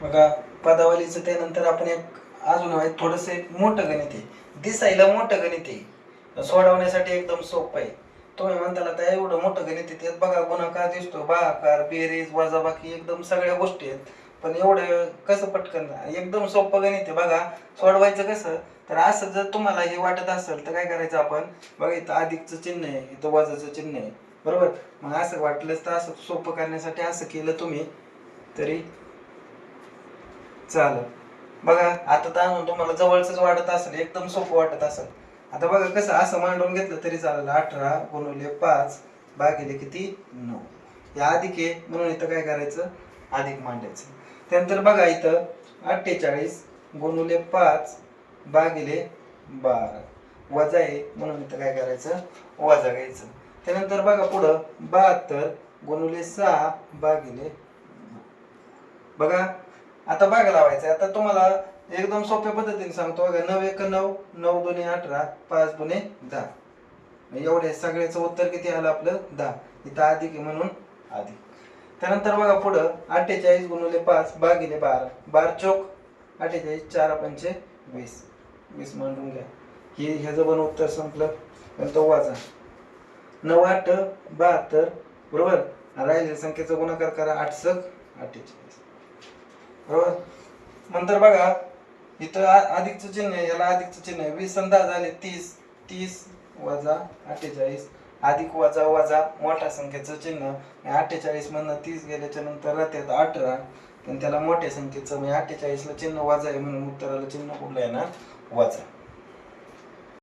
बघा पदावलीचं त्यानंतर आपण एक अजून आहे थोडंसं एक मोठं गणित आहे, दिसायला मोठं गणित आहे, सोडवण्यासाठी एकदम सोपं आहे. तुम्ही म्हणताला तर एवढं मोठं गणित आहे, त्यात बघा गुणाकार दिसतो, भागाकार, बेरीज, वजाबाकी एकदम सगळ्या गोष्टी आहेत. पण एवढं कसं पटकन एकदम सोपं गणित आहे. बघा सोडवायचं कसं, तर असं जर तुम्हाला हे वाटत असेल तर काय करायचं आपण, बघा इथं अधिकचं चिन्ह आहे, इथं वजाचं चिन्ह आहे, बरोबर. मग असं वाटलंच तर असं सोपं करण्यासाठी असं केलं तुम्ही तरी चालेल. बघा आता तर आणून तुम्हाला जवळच वाटत असेल, एकदम सोपं वाटत असेल. आता बघा कसं असं मांडून घेतलं तरी चालेल. 18 गुणिले 5 भागिले किती 9. हे अधिक आहे म्हणून इथं काय करायचं, अधिक मांडायचं. त्यानंतर बघा इथं 48 गुणिले 5 भागिले 12 वजा आहे म्हणून इथं काय करायचं, वजा घ्यायचं. त्यानंतर बघा पुढं 72 गुणिले 6 भागिले, बघा आता भाग लावायचं. आता तुम्हाला एकदम सोप्या पद्धतीने सांगतो बघा. 9 1 9, 9 2 18, 5 2 10. एवढे सगळ्याचं उत्तर किती आलं आपलं 10. इथं अधिक आहे म्हणून अधिक. त्यानंतर बघा पुढं 48 गुणिले 5 भागिले 12, 12 चोक 48, 4 पंचे 20, 20 मांडून घ्या. हे ह्याचं पण उत्तर संपलं. नंतर वाचा 9 8 72, बरोबर. राहिलेल्या संख्येचा गुणाकार करा, 8 6 48, बरोबर. नंतर बघा इथं अधिकचं चिन्ह आहे, याला अधिकचं चिन्ह आहे. 20 आणि 10 झाले 30, 30 वजा 48 अधिक वजा वजा मोठ्या संख्येचं चिन्ह. 48 मधनं 30 गेल्याच्या नंतर राहतात 18, पण त्याला मोठ्या संख्येचं म्हणजे 48 ला चिन्ह वजा आहे म्हणून उत्तराला चिन्ह कुठलं येणार, वजा.